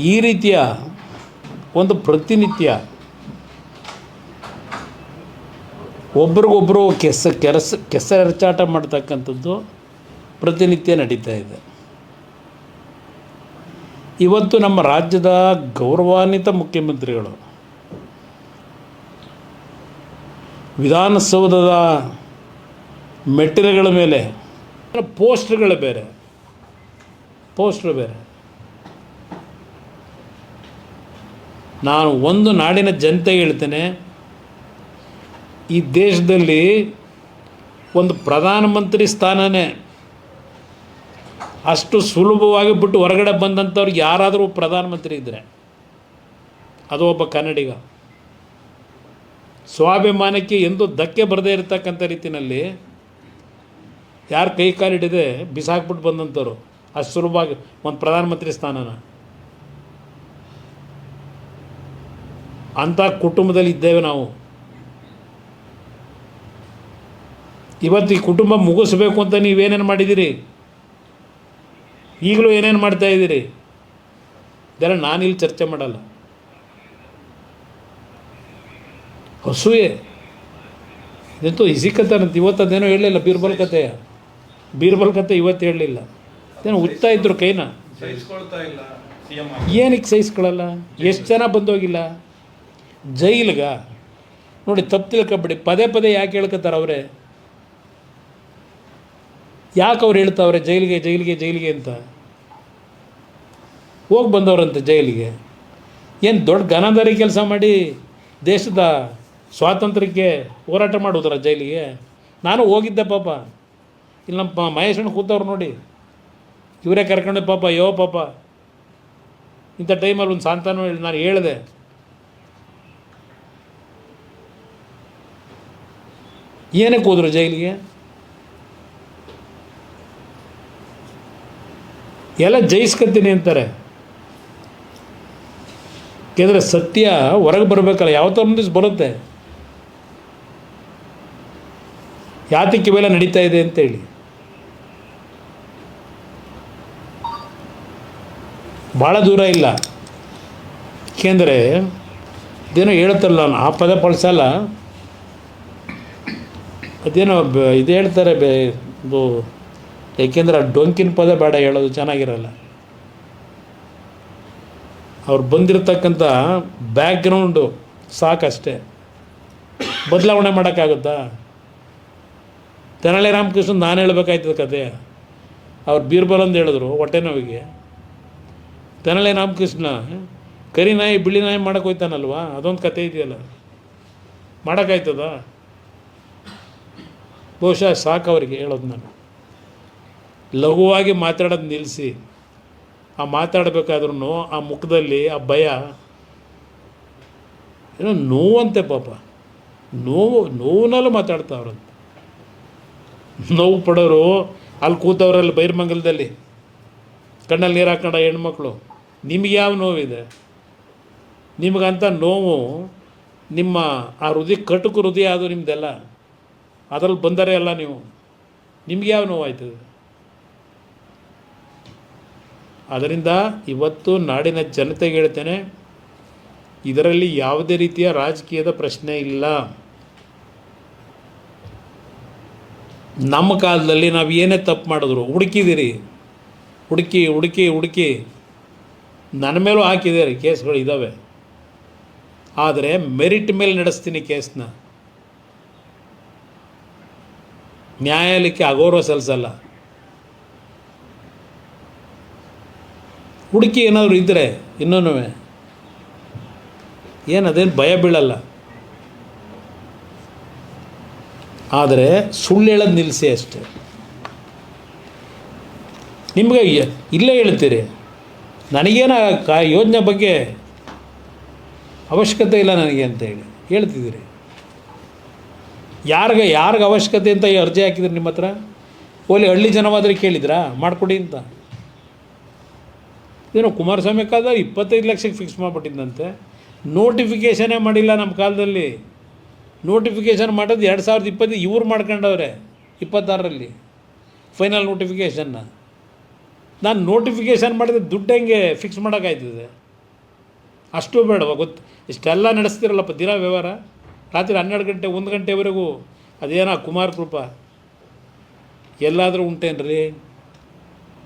ಈ ರೀತಿಯ ಒಂದು ಪ್ರತಿನಿತ್ಯ ಒಬ್ರಿಗೊಬ್ಬರು ಕೆಸರೆರಚಾಟ ಮಾಡ್ತಕ್ಕಂಥದ್ದು ಪ್ರತಿನಿತ್ಯ ನಡೀತಾ ಇದೆ. ಇವತ್ತು ನಮ್ಮ ರಾಜ್ಯದ ಗೌರವಾನ್ವಿತ ಮುಖ್ಯಮಂತ್ರಿಗಳು ವಿಧಾನಸೌಧದ ಮೆಟ್ಟಿಲುಗಳ ಮೇಲೆ ಪೋಸ್ಟರ್ಗಳು ಬೇರೆ. ನಾನು ಒಂದು ನಾಡಿನ ಜನತೆಗೆ ಹೇಳ್ತೇನೆ, ಈ ದೇಶದಲ್ಲಿ ಒಂದು ಪ್ರಧಾನಮಂತ್ರಿ ಸ್ಥಾನನೇ ಅಷ್ಟು ಸುಲಭವಾಗಿ ಬಿಟ್ಟು ಹೊರಗಡೆ ಬಂದಂಥವ್ರಿಗೆ ಯಾರಾದರೂ ಪ್ರಧಾನಮಂತ್ರಿ ಇದ್ದರೆ ಅದು ಒಬ್ಬ ಕನ್ನಡಿಗ. ಸ್ವಾಭಿಮಾನಕ್ಕೆ ಎಂದೂ ಧಕ್ಕೆ ಬರದೇ ಇರತಕ್ಕಂಥ ರೀತಿಯಲ್ಲಿ ಯಾರು ಕೈ ಕಾಲು ಹಿಡಿದೆ ಬಿಸಾಕ್ಬಿಟ್ಟು ಬಂದಂಥವ್ರು ಅಷ್ಟು ಸುಲಭವಾಗಿ ಒಂದು ಪ್ರಧಾನಮಂತ್ರಿ ಸ್ಥಾನನ ಅಂಥ ಕುಟುಂಬದಲ್ಲಿ ಇದ್ದೇವೆ ನಾವು. ಇವತ್ತು ಈ ಕುಟುಂಬ ಮುಗಿಸ್ಬೇಕು ಅಂತ ನೀವೇನೇನು ಮಾಡಿದ್ದೀರಿ, ಈಗಲೂ ಏನೇನು ಮಾಡ್ತಾಯಿದ್ದೀರಿ, ಇದೆಲ್ಲ ನಾನಿಲ್ಲಿ ಚರ್ಚೆ ಮಾಡಲ್ಲ. ಹಸುವೆ ಇದಂತೂ ಇಸಿ ಕತೆ ಅಂತ ಇವತ್ತು ಅದೇನೋ ಹೇಳಲಿಲ್ಲ. ಬೀರ್ಬಲ್ ಕತೆ ಇವತ್ತು ಹೇಳಲಿಲ್ಲ. ಅದೇನೋ ಉತ್ತಾ ಇದ್ರು ಕೈನ. ಏನಕ್ಕೆ ಸಹಿಸ್ಕೊಳ್ಳಲ್ಲ? ಎಷ್ಟು ಜನ ಬಂದೋಗಿಲ್ಲ ಜೈಲ್ಗ ನೋಡಿ. ತಪ್ಪು ತಿಳ್ಕೊಬೇಡಿ, ಪದೇ ಯಾಕೆ ಹೇಳ್ಕೊತಾರೆ ಅವರೇ? ಯಾಕೆ ಅವ್ರು ಹೇಳ್ತಾವ್ರೆ ಜೈಲಿಗೆ ಅಂತ? ಹೋಗಿ ಬಂದವ್ರಂತೆ ಜೈಲಿಗೆ. ಏನು ದೊಡ್ಡ ಘನದಾರಿ ಕೆಲಸ ಮಾಡಿ ದೇಶದ ಸ್ವಾತಂತ್ರ್ಯಕ್ಕೆ ಹೋರಾಟ ಮಾಡೋದ್ರ ಜೈಲಿಗೆ? ನಾನು ಹೋಗಿದ್ದೆ ಪಾಪ. ಇಲ್ಲಿ ನಮ್ಮ ಮಹೇಶಣ್ಣ ಕೂತವ್ರು ನೋಡಿ, ಇವರೇ ಕರ್ಕೊಂಡು ಪಾಪ ಇಂಥ ಟೈಮಲ್ಲಿ ಒಂದು ಸಾಂತಾನು ಹೇಳಿ ನಾನು ಹೇಳಿದೆ, ಏನಕ್ಕೆ ಹೋದ್ರು ಜೈಲಿಗೆ? ಎಲ್ಲ ಜಯಿಸ್ಕೊತೀನಿ ಅಂತಾರೆ. ಯಾಕೆಂದರೆ ಸತ್ಯ ಹೊರಗೆ ಬರಬೇಕಲ್ಲ, ಯಾವತ್ತೋ ಒಂದು ದಿವಸ ಬರುತ್ತೆ. ಯಾತಕ್ಕೆ ಇವೆಲ್ಲ ನಡೀತಾ ಇದೆ ಅಂತೇಳಿ ಭಾಳ ದೂರ ಇಲ್ಲ. ಏಕೆಂದರೆ ಇದೇನೋ ಹೇಳ್ತಾರಲ್ಲ, ನಾನು ಆ ಪದ ಬಳಸಲ್ಲ, ಅದೇನೋ ಇದು ಹೇಳ್ತಾರೆ ಏಕೆಂದರೆ ಆ ಡೊಂಕಿನ ಪದ ಬೇಡ ಹೇಳೋದು, ಚೆನ್ನಾಗಿರಲ್ಲ. ಅವ್ರು ಬಂದಿರತಕ್ಕಂಥ ಬ್ಯಾಕ್ಗ್ರೌಂಡು ಸಾಕಷ್ಟೇ, ಬದಲಾವಣೆ ಮಾಡೋಕ್ಕಾಗುತ್ತಾ? ತೆನಾಲಿ ರಾಮಕೃಷ್ಣ ನಾನು ಹೇಳ್ಬೇಕಾಯ್ತದ ಕತೆ. ಅವ್ರು ಬೀರ್ಬಲ್ ಅಂತ ಹೇಳಿದ್ರು ಹೊಟ್ಟೆ ನೋವಿಗೆ. ತೆನಾಲಿ ರಾಮಕೃಷ್ಣ ಕರಿ ನಾಯಿ ಬಿಳಿ ನಾಯಿ ಮಾಡೋಕೆ ಹೋಯ್ತಾನಲ್ವ, ಅದೊಂದು ಕತೆ ಇದೆಯಲ್ಲ, ಮಾಡೋಕ್ಕಾಯ್ತದ? ಬಹುಶಃ ಸಾಕು ಅವರಿಗೆ ಹೇಳೋದು. ನಾನು ಲಘುವಾಗಿ ಮಾತಾಡೋದು ನಿಲ್ಲಿಸಿ, ಆ ಮಾತಾಡಬೇಕಾದ್ರೂ ಆ ಮುಖದಲ್ಲಿ ಆ ಭಯ, ಏನೋ ನೋವಂತೆ ಪಾಪ, ನೋವಿನಲ್ಲೂ ಮಾತಾಡ್ತಾವ್ರಂತೆ. ನೋವು ಪಡೋರು ಅಲ್ಲಿ ಕೂತವ್ರಲ್ಲಿ ಬೈರ್ಮಂಗಲದಲ್ಲಿ ಕಣ್ಣಲ್ಲಿ ನೀರು ಹಾಕೊಂಡ ಹೆಣ್ಮಕ್ಳು. ನಿಮಗೆ ಯಾವ ನೋವಿದೆ? ನಿಮಗಂತ ನೋವು ನಿಮ್ಮ ಆ ಹೃದಯ ಕಟುಕು ಹೃದಯ ಅದು ನಿಮ್ಮದೆಲ್ಲ, ಅದರಲ್ಲಿ ಬಂದರೆ ಅಲ್ಲ ನೀವು. ನಿಮ್ಗೆ ಯಾವ ನೋವಾಯ್ತದೆ? ಅದರಿಂದ ಇವತ್ತು ನಾಡಿನ ಜನತೆಗೆ ಹೇಳ್ತೇನೆ, ಇದರಲ್ಲಿ ಯಾವುದೇ ರೀತಿಯ ರಾಜಕೀಯದ ಪ್ರಶ್ನೆ ಇಲ್ಲ. ನಮ್ಮ ಕಾಲದಲ್ಲಿ ನಾವು ಏನೇ ತಪ್ಪು ಮಾಡಿದ್ರು ಹುಡುಕಿದ್ದೀರಿ, ಹುಡುಕಿ ನನ್ನ ಮೇಲೂ ಹಾಕಿದ್ದೀರಿ ಕೇಸ್ಗಳು ಇದ್ದಾವೆ. ಆದರೆ ಮೆರಿಟ್ ಮೇಲೆ ನಡೆಸ್ತೀನಿ ಕೇಸ್ನ, ನ್ಯಾಯಾಲಯಕ್ಕೆ ಅಗೌರವ ಸಲ್ಲಿಸಲ್ಲ. ಹುಡುಕಿ ಏನಾದರೂ ಇದ್ದರೆ ಇನ್ನೂ ಏನದೇನು ಭಯ ಬೀಳಲ್ಲ. ಆದರೆ ಸುಳ್ಳು ಹೇಳೋದು ನಿಲ್ಲಿಸಿ ಅಷ್ಟೆ. ನಿಮಗೆ ಇಲ್ಲೇ ಹೇಳ್ತೀರಿ, ನನಗೇನು ಯೋಜನೆ ಬಗ್ಗೆ ಅವಶ್ಯಕತೆ ಇಲ್ಲ ನನಗೆ ಅಂತ ಹೇಳ್ತಿದ್ದೀರಿ. ಯಾರಿಗೆ ಅವಶ್ಯಕತೆ ಅಂತ ಈ ಅರ್ಜಿ ಹಾಕಿದ್ರಿ ನಿಮ್ಮ ಹತ್ರ? ಓಲಿ ಹಳ್ಳಿ ಜನವಾದರೆ ಕೇಳಿದ್ರಾ ಮಾಡಿಕೊಡಿ ಅಂತ? ಏನೋ ಕುಮಾರಸ್ವಾಮಿ ಕಾಲದಲ್ಲಿ 25 ಲಕ್ಷಕ್ಕೆ ಫಿಕ್ಸ್ ಮಾಡಿಬಿಟ್ಟಿದ್ದಂತೆ. ನೋಟಿಫಿಕೇಷನೇ ಮಾಡಿಲ್ಲ ನಮ್ಮ ಕಾಲದಲ್ಲಿ. ನೋಟಿಫಿಕೇಷನ್ ಮಾಡೋದು 2020 ಇವ್ರು ಮಾಡ್ಕೊಂಡವ್ರೆ 26ರಲ್ಲಿ ಫೈನಲ್ ನೋಟಿಫಿಕೇಷನ್ನ. ನಾನು ನೋಟಿಫಿಕೇಷನ್ ಮಾಡಿದ್ರೆ ದುಡ್ಡು ಹೆಂಗೆ ಫಿಕ್ಸ್ ಮಾಡೋಕ್ಕಾಯ್ತದೆ? ಅಷ್ಟು ಬೇಡವಾ ಗೊತ್ತು? ಇಷ್ಟೆಲ್ಲ ನಡೆಸ್ತಿರಲ್ಲಪ್ಪ ದಿನ ವ್ಯವಹಾರ, ರಾತ್ರಿ 12 ಗಂಟೆ 1 ಗಂಟೆವರೆಗೂ. ಅದೇನೋ ಕುಮಾರ ಕೃಪಾ ಎಲ್ಲಾದರೂ ಉಂಟೇನ್ರಿ?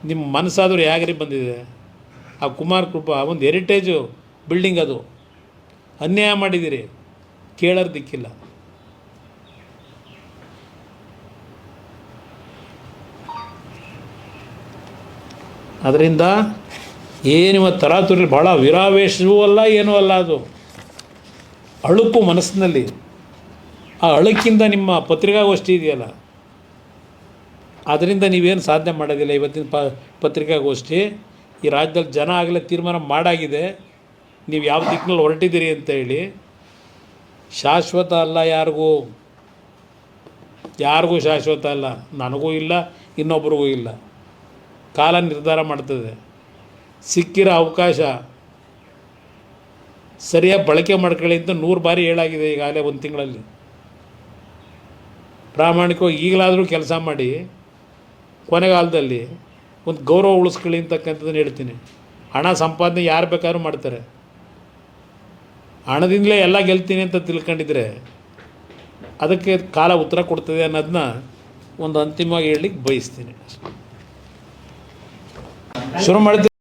ನಿಮ್ಮ ಮನಸ್ಸಾದರೂ ಹೇಗ್ರಿ ಬಂದಿದೆ? ಆ ಕುಮಾರ ಕೃಪಾ ಒಂದು ಹೆರಿಟೇಜು ಬಿಲ್ಡಿಂಗ್, ಅದು ಅನ್ಯಾಯ ಮಾಡಿದ್ದೀರಿ, ಕೇಳೋರು ದಿಕ್ಕಿಲ್ಲ. ಅದರಿಂದ ಏನಿವ ತರಾತುರಿ ಭಾಳ ವಿರಾವೇಶವೂ ಅಲ್ಲ, ಏನೂ ಅಲ್ಲ, ಅದು ಅಳುಕು ಮನಸ್ಸಿನಲ್ಲಿ. ಆ ಅಳುಕಿಂದ ನಿಮ್ಮ ಪತ್ರಿಕಾಗೋಷ್ಠಿ ಇದೆಯಲ್ಲ, ಅದರಿಂದ ನೀವೇನು ಸಾಧನೆ ಮಾಡೋದಿಲ್ಲ. ಇವತ್ತಿನ ಪತ್ರಿಕಾಗೋಷ್ಠಿ ಈ ರಾಜ್ಯದಲ್ಲಿ ಜನ ಆಗಲೇ ತೀರ್ಮಾನ ಮಾಡಾಗಿದೆ, ನೀವು ಯಾವ ದಿಕ್ಕಿನಲ್ಲಿ ಹೊರಟಿದ್ದೀರಿ ಅಂತ ಹೇಳಿ. ಶಾಶ್ವತ ಅಲ್ಲ, ಯಾರಿಗೂ ಶಾಶ್ವತ ಅಲ್ಲ, ನನಗೂ ಇಲ್ಲ, ಇನ್ನೊಬ್ರಿಗೂ ಇಲ್ಲ. ಕಾಲ ನಿರ್ಧಾರ ಮಾಡ್ತದೆ. ಸಿಕ್ಕಿರೋ ಅವಕಾಶ ಸರಿಯಾಗಿ ಬಳಕೆ ಮಾಡ್ಕೊಳ್ಳಿ ಅಂತ 100 ಬಾರಿ ಹೇಳಾಗಿದೆ ಈಗಾಗಲೇ 1 ತಿಂಗಳಲ್ಲಿ. ಪ್ರಾಮಾಣಿಕವಾಗಿ ಈಗಲಾದರೂ ಕೆಲಸ ಮಾಡಿ, ಕೊನೆಗಾಲದಲ್ಲಿ ಒಂದು ಗೌರವ ಉಳಿಸ್ಕೊಳ್ಳಿ ಅಂತಕ್ಕಂಥದ್ದನ್ನು ಹೇಳ್ತೀನಿ. ಹಣ ಸಂಪಾದನೆ ಯಾರು ಬೇಕಾದ್ರೂ ಮಾಡ್ತಾರೆ. ಹಣದಿಂದಲೇ ಎಲ್ಲ ಗೆಲ್ತೀನಿ ಅಂತ ತಿಳ್ಕೊಂಡಿದ್ರೆ ಅದಕ್ಕೆ ಕಾಲ ಉತ್ತರ ಕೊಡ್ತದೆ ಅನ್ನೋದನ್ನ ಒಂದು ಅಂತಿಮವಾಗಿ ಹೇಳಲಿಕ್ಕೆ ಬಯಸ್ತೀನಿ. ಶುರು ಮಾಡ್ತೀನಿ.